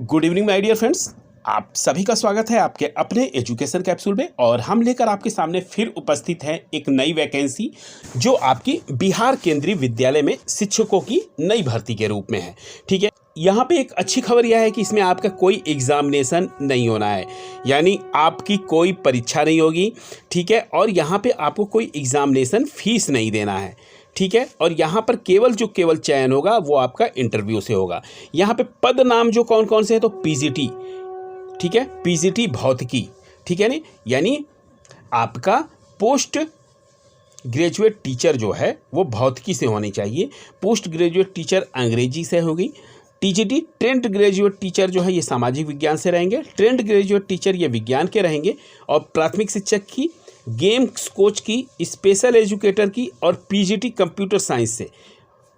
Good evening my dear friends, आप सभी का स्वागत है आपके अपने एजुकेशन कैप्सूल में। और हम लेकर आपके सामने फिर उपस्थित हैं एक नई वैकेंसी जो आपकी बिहार केंद्रीय विद्यालय में शिक्षकों की नई भर्ती के रूप में है। ठीक है, यहाँ पे एक अच्छी खबर यह है कि इसमें आपका कोई एग्जामिनेशन नहीं होना है, यानी आपकी कोई परीक्षा नहीं होगी। ठीक है, और यहाँ पे आपको कोई एग्जामिनेशन फीस नहीं देना है। ठीक है, और यहाँ पर केवल चयन होगा वो आपका इंटरव्यू से होगा। यहाँ पे पद नाम जो कौन कौन से हैं तो पीजीटी, ठीक है, पीजीटी भौतिकी, ठीक है नहीं, यानी आपका पोस्ट ग्रेजुएट टीचर जो है वो भौतिकी से होनी चाहिए। पोस्ट ग्रेजुएट टीचर अंग्रेजी से होगी। टीजीटी ट्रेंड ग्रेजुएट टीचर जो है ये सामाजिक विज्ञान से रहेंगे। ट्रेंड ग्रेजुएट टीचर ये विज्ञान के रहेंगे। और प्राथमिक शिक्षक की, गेम्स कोच की, स्पेशल एजुकेटर की और पीजीटी कंप्यूटर साइंस से,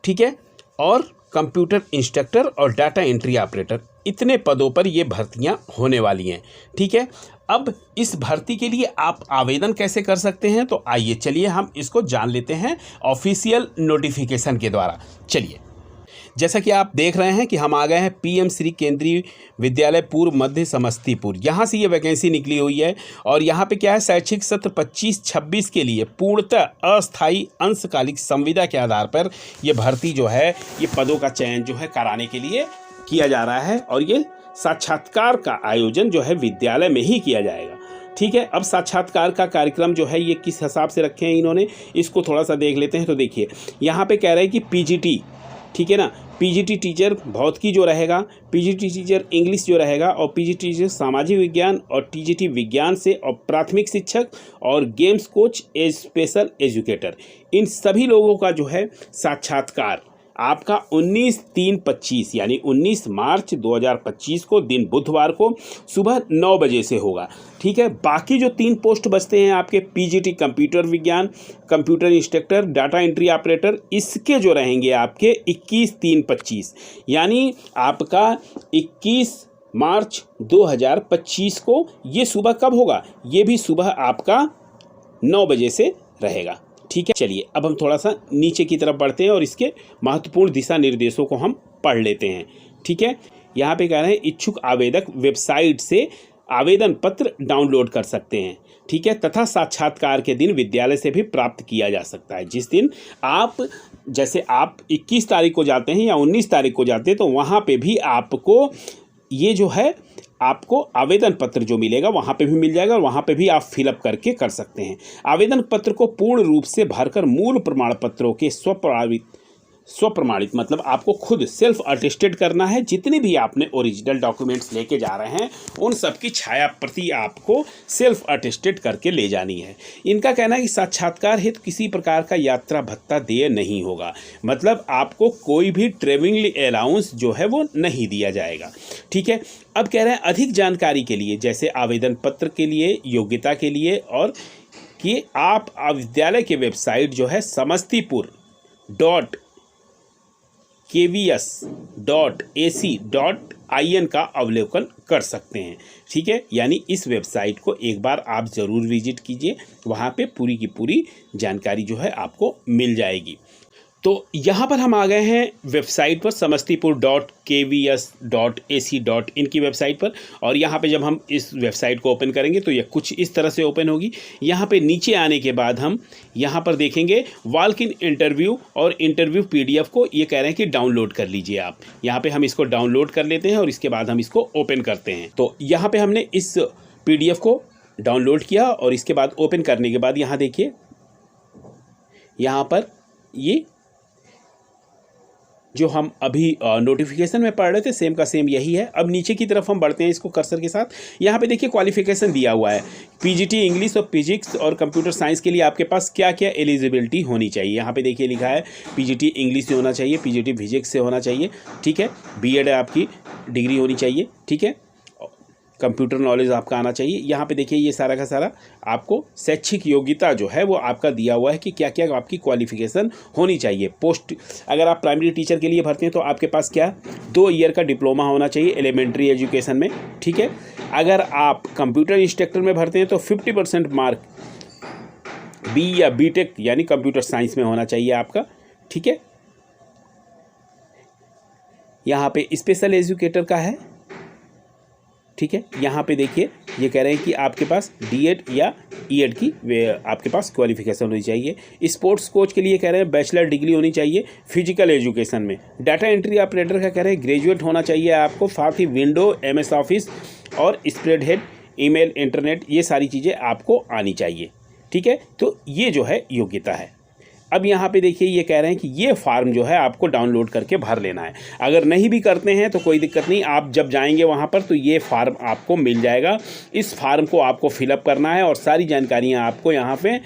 ठीक है, और कंप्यूटर इंस्ट्रक्टर और डाटा एंट्री ऑपरेटर, इतने पदों पर ये भर्तियां होने वाली हैं। ठीक है, अब इस भर्ती के लिए आप आवेदन कैसे कर सकते हैं तो आइए चलिए हम इसको जान लेते हैं ऑफिशियल नोटिफिकेशन के द्वारा। चलिए, जैसा कि आप देख रहे हैं कि हम आ गए हैं पीएम श्री केंद्रीय विद्यालय पूर्व मध्य समस्तीपुर, यहाँ से ये वैकेंसी निकली हुई है। और यहाँ पे क्या है, शैक्षिक सत्र 25-26 के लिए पूर्णतः अस्थायी अंशकालिक संविदा के आधार पर ये भर्ती जो है, ये पदों का चयन जो है कराने के लिए किया जा रहा है। और ये साक्षात्कार का आयोजन जो है विद्यालय में ही किया जाएगा। ठीक है, अब साक्षात्कार का कार्यक्रम जो है ये किस हिसाब से रखे हैं इन्होंने, इसको थोड़ा सा देख लेते हैं। तो देखिए, यहाँ पे कह रहे हैं कि पीजीटी, ठीक है ना, पीजीटी टीचर भौतिकी जो रहेगा, पीजीटी टीचर इंग्लिश जो रहेगा, और पीजीटी टीचर सामाजिक विज्ञान और टीजीटी विज्ञान से, और प्राथमिक शिक्षक और गेम्स कोच स्पेशल एजुकेटर, इन सभी लोगों का जो है साक्षात्कार आपका 19/3/25 यानी 19 मार्च 2025 को दिन बुधवार को सुबह 9 बजे से होगा। ठीक है, बाकी जो 3 पोस्ट बचते हैं आपके पीजीटी कंप्यूटर विज्ञान, computer instructor, data entry operator, इसके जो रहेंगे आपके 21/3/25 यानी आपका 21 मार्च 2025 को ये सुबह कब होगा, ये भी सुबह आपका 9 बजे से रहेगा। ठीक है, चलिए अब हम थोड़ा सा नीचे की तरफ बढ़ते हैं और इसके महत्वपूर्ण दिशा निर्देशों को हम पढ़ लेते हैं। ठीक है, यहाँ पे कह रहे हैं इच्छुक आवेदक वेबसाइट से आवेदन पत्र डाउनलोड कर सकते हैं। ठीक है, तथा साक्षात्कार के दिन विद्यालय से भी प्राप्त किया जा सकता है। जिस दिन आप, जैसे आप 21 तारीख को जाते हैं या 19 तारीख को जाते हैं, तो वहाँ पे भी आपको ये जो है आपको आवेदन पत्र जो मिलेगा वहाँ पे भी मिल जाएगा, और वहाँ पे भी आप फिलअप करके कर सकते हैं। आवेदन पत्र को पूर्ण रूप से भरकर मूल प्रमाण पत्रों के स्वप्रमाणित मतलब आपको खुद सेल्फ अटेस्टेड करना है। जितने भी आपने ओरिजिनल डॉक्यूमेंट्स लेके जा रहे हैं उन सब की छाया प्रति आपको सेल्फ अटेस्टेड करके ले जानी है। इनका कहना है कि साक्षात्कार हेतु किसी प्रकार का यात्रा भत्ता देय नहीं होगा, मतलब आपको कोई भी ट्रेवलिंग अलाउंस जो है वो नहीं दिया जाएगा। ठीक है, अब कह रहे हैं अधिक जानकारी के लिए, जैसे आवेदन पत्र के लिए, योग्यता के लिए, और कि आप विद्यालय के वेबसाइट जो है samastipur.kvs.ac.in का अवलोकन कर सकते हैं। ठीक है, यानी इस वेबसाइट को एक बार आप ज़रूर विजिट कीजिए, वहाँ पे पूरी की पूरी जानकारी जो है आपको मिल जाएगी। तो यहाँ पर हम आ गए हैं वेबसाइट पर, samastipur.kvs.ac.in की वेबसाइट पर। और यहाँ पे जब हम इस वेबसाइट को ओपन करेंगे तो ये कुछ इस तरह से ओपन होगी। यहाँ पे नीचे आने के बाद हम यहाँ पर देखेंगे वॉक इन इंटरव्यू और इंटरव्यू पीडीएफ को ये कह रहे हैं कि डाउनलोड कर लीजिए आप। यहाँ पे हम इसको डाउनलोड कर लेते हैं और इसके बाद हम इसको ओपन करते हैं। तो यहाँ पर हमने इस पीडीएफ को डाउनलोड किया और इसके बाद ओपन करने के बाद यहाँ देखिए, यहाँ पर ये जो हम अभी नोटिफिकेशन में पढ़ रहे थे सेम का सेम यही है। अब नीचे की तरफ हम बढ़ते हैं इसको कर्सर के साथ। यहाँ पे देखिए क्वालिफिकेशन दिया हुआ है, पीजीटी इंग्लिश और फिजिक्स और कंप्यूटर साइंस के लिए आपके पास क्या क्या एलिजिबिलिटी होनी चाहिए। यहाँ पे देखिए लिखा है पीजीटी इंग्लिश से होना चाहिए, पीजीटी फिजिक्स से होना चाहिए, ठीक है, बीएड आपकी डिग्री होनी चाहिए, ठीक है, कंप्यूटर नॉलेज आपका आना चाहिए। यहाँ पे देखिए ये सारा का सारा आपको शैक्षिक योग्यता जो है वो आपका दिया हुआ है कि क्या क्या आपकी क्वालिफिकेशन होनी चाहिए। पोस्ट, अगर आप प्राइमरी टीचर के लिए भरते हैं तो आपके पास क्या 2 ईयर का डिप्लोमा होना चाहिए एलिमेंट्री एजुकेशन में। ठीक है, अगर आप कंप्यूटर इंस्ट्रक्टर में भरते हैं तो 50% मार्क बी या बीटेक यानी कंप्यूटर साइंस में होना चाहिए आपका। ठीक है, यहाँ पे स्पेशल एजुकेटर का है ठीक है, यहाँ पे देखिए ये कह रहे हैं कि आपके पास डीएड या ईएड की आपके पास क्वालिफिकेशन होनी चाहिए। स्पोर्ट्स कोच के लिए कह रहे हैं बैचलर डिग्री होनी चाहिए फिजिकल एजुकेशन में। डाटा एंट्री ऑपरेटर का कह रहे हैं ग्रेजुएट होना चाहिए आपको, साथ ही विंडो, MS ऑफिस और स्प्रेडहेड, ईमेल, इंटरनेट, ये सारी चीज़ें आपको आनी चाहिए। ठीक है, तो ये जो है योग्यता है। अब यहाँ पे देखिए ये कह रहे हैं कि ये फार्म जो है आपको डाउनलोड करके भर लेना है। अगर नहीं भी करते हैं तो कोई दिक्कत नहीं, आप जब जाएंगे वहाँ पर तो ये फार्म आपको मिल जाएगा। इस फार्म को आपको फिलअप करना है और सारी जानकारियाँ आपको यहाँ पे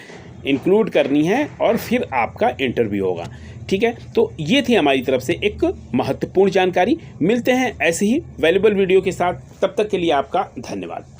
इंक्लूड करनी है और फिर आपका इंटरव्यू होगा। ठीक है, तो ये थी हमारी तरफ से एक महत्वपूर्ण जानकारी। मिलते हैं ऐसे ही वैल्यूएबल वीडियो के साथ, तब तक के लिए आपका धन्यवाद।